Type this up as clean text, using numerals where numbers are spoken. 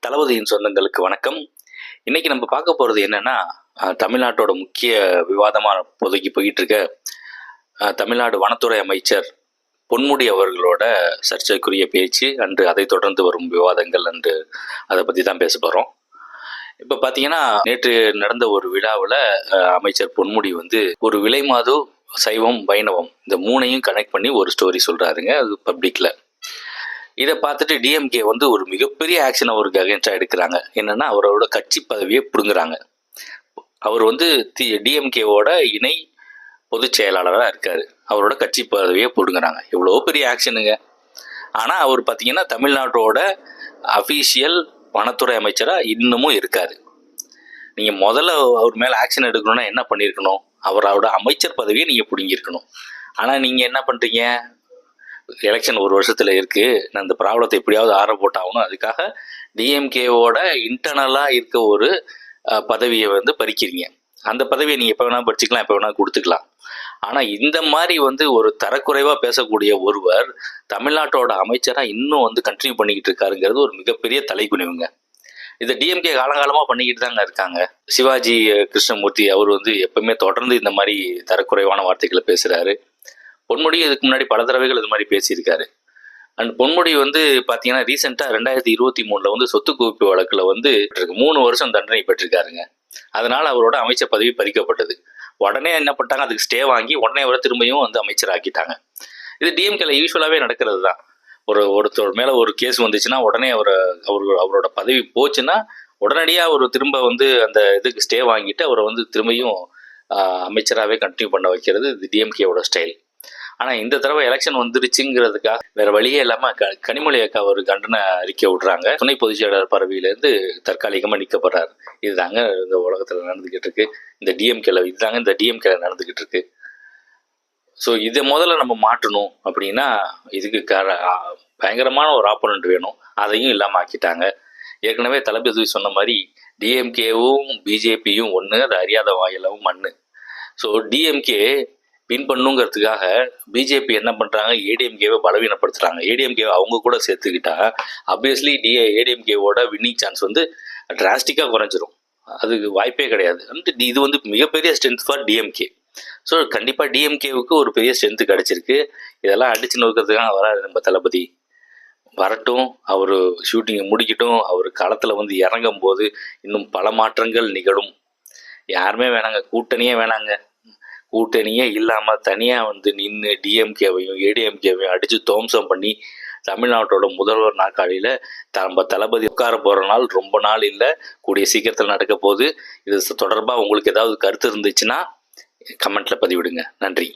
தளபதியின் சொந்தங்களுக்கு வணக்கம். இன்னைக்கு நம்ம பார்க்க போகிறது என்னன்னா, தமிழ்நாட்டோட முக்கிய விவாதமாக இப்போதைக்கு போயிட்டு இருக்க தமிழ்நாடு வனத்துறை அமைச்சர் பொன்முடி அவர்களோட சர்ச்சைக்குரிய பேச்சு அன்று அதை தொடர்ந்து வரும் விவாதங்கள் அன்று அதை பற்றி தான் பேச போகிறோம். இப்போ பார்த்தீங்கன்னா, நேற்று நடந்த ஒரு விழாவில் அமைச்சர் பொன்முடி ஒரு விலைமாது, சைவம், வைணவம் இந்த மூணையும் கனெக்ட் பண்ணி ஒரு ஸ்டோரி சொல்கிறாருங்க. அது பப்ளிக்கில். இதை பார்த்துட்டு டிஎம்கே ஒரு மிகப்பெரிய ஆக்ஷன் அவருக்கு அகேன்ஸ்டாக எடுக்கிறாங்க. என்னென்னா, அவரோட கட்சி பதவியை பிடுங்குறாங்க. அவர் டிஎம்கேவோட இணை பொதுச் செயலாளராக இருக்கார். அவரோட கட்சி பதவியை பிடுங்குறாங்க. எவ்வளோ பெரிய ஆக்ஷனுங்க. ஆனால் அவர் பார்த்தீங்கன்னா, தமிழ்நாட்டோட அஃபீஷியல் வனத்துறை அமைச்சராக இன்னமும் இருக்கார். நீங்கள் முதல்ல அவர் மேலே ஆக்ஷன் எடுக்கணும்னா என்ன பண்ணியிருக்கணும்? அவரோட அமைச்சர் பதவியை நீங்கள் பிடுங்கியிருக்கணும். ஆனால் நீங்கள் என்ன பண்ணுறீங்க? எலெக்ஷன் ஒரு வருஷத்தில் இருக்குது, நான் இந்த ப்ராப்ளத்தை எப்படியாவது ஆற போட்டாகணும், அதுக்காக டிஎம்கேவோட இன்டர்னலாக இருக்க ஒரு பதவியை பறிக்கிறீங்க. அந்த பதவியை நீங்கள் எப்போ வேணால் பறிச்சிக்கலாம், எப்போ வேணால் கொடுத்துக்கலாம். ஆனால் இந்த மாதிரி ஒரு தரக்குறைவாக பேசக்கூடிய ஒருவர் தமிழ்நாட்டோட அமைச்சராக இன்னும் கண்டினியூ பண்ணிக்கிட்டு இருக்காருங்கிறது ஒரு மிகப்பெரிய தலைக்குனிவுங்க. இதை டிஎம்கே காலங்காலமாக பண்ணிக்கிட்டு தாங்க இருக்காங்க. சிவாஜி கிருஷ்ணமூர்த்தி அவர் எப்பவுமே தொடர்ந்து இந்த மாதிரி தரக்குறைவான வார்த்தைகளை பேசுகிறாரு. பொன்முடி இதுக்கு முன்னாடி பல தடவைகள் இது மாதிரி பேசியிருக்காரு. அண்ட் பொன்முடி பார்த்தீங்கன்னா, ரீசெண்டாக 2023 சொத்து குவிப்பு வழக்கில் 3 வருஷம் தண்டனை பெற்றிருக்காருங்க. அதனால் அவரோட அமைச்சர் பதவி பறிக்கப்பட்டது. உடனே என்ன பண்ணிட்டாங்க, அதுக்கு ஸ்டே வாங்கி உடனே அவரை திரும்பியும் அமைச்சர் ஆக்கிட்டாங்க. இது டிஎம்கேல யூஸ்வலாகவே நடக்கிறது தான். ஒருத்தர் மேலே ஒரு கேஸ் வந்துச்சுன்னா உடனே அவரோட பதவி போச்சுன்னா உடனடியாக அவர் திரும்ப அந்த இதுக்கு ஸ்டே வாங்கிட்டு அவரை திரும்பியும் அமைச்சராகவே கண்டினியூ பண்ண வைக்கிறது இது டிஎம்கேவோட ஸ்டைல். ஆனால் இந்த தடவை எலெக்ஷன் வந்துருச்சுங்கிறதுக்காக வேற வழியே இல்லாமல் கனிமொழி அக்கா ஒரு கண்டன அறிக்கை விடுறாங்க. துணை பொதுச் செயலாளர் பதவியிலேருந்து தற்காலிகமாக நீக்கப்படுறாரு. இதுதாங்க இந்த உலகத்தில் நடந்துக்கிட்டு இருக்கு. இந்த டிஎம்கேல நடந்துக்கிட்டு இருக்கு. ஸோ இதை முதல்ல நம்ம மாற்றணும் அப்படின்னா இதுக்கு பயங்கரமான ஒரு ஆப்போனண்ட் வேணும். அதையும் இல்லாமல் ஆக்கிட்டாங்க. ஏற்கனவே தளபதி சொன்ன மாதிரி டிஎம்கேவும் பிஜேபியும் ஒன்று, அது அறியாத வாயிலவும் மண்ணு. ஸோ டிஎம்கே வின் பண்ணுங்கிறதுக்காக பிஜேபி என்ன பண்ணுறாங்க, ஏடிஎம்கேவை பலவீனப்படுத்துகிறாங்க. ஏடிஎம்கேவை அவங்க கூட சேர்த்துக்கிட்டா ஆப்வியஸ்லி ஏடிஎம்கேவோட வின்னிங் சான்ஸ் டிராஸ்டிக்காக குறைஞ்சிரும். அதுக்கு வாய்ப்பே கிடையாது. இது மிகப்பெரிய ஸ்ட்ரென்த் ஃபார் டிஎம்கே. ஸோ கண்டிப்பாக டிஎம்கேவுக்கு ஒரு பெரிய ஸ்ட்ரென்த்து கிடச்சிருக்கு. இதெல்லாம் அடிச்சு நொறுக்கிறதுக்காக வராது நம்ம தளபதி. வரட்டும், அவர் ஷூட்டிங்கை முடிக்கட்டும். அவர் களத்தில் இறங்கும் போது இன்னும் பல மாற்றங்கள் நிகழும். யாருமே வேணாங்க, கூட்டணியே வேணாங்க. கூட்டணியே இல்லாமல் தனியாக நின்று டிஎம்கேவையும் ஏடிஎம்கேவையும் அடித்து துவம்சம் பண்ணி தமிழ்நாட்டோட முதல்வர் நாற்காலியில் நம்ம தளபதி உட்கார போகிற நாள் ரொம்ப நாள் இல்லை, கூடிய சீக்கிரத்தில் நடக்க போகுது. இது தொடர்பாக உங்களுக்கு ஏதாவது கருத்து இருந்துச்சுன்னா கமெண்ட்டில் பதிவிடுங்க. நன்றி.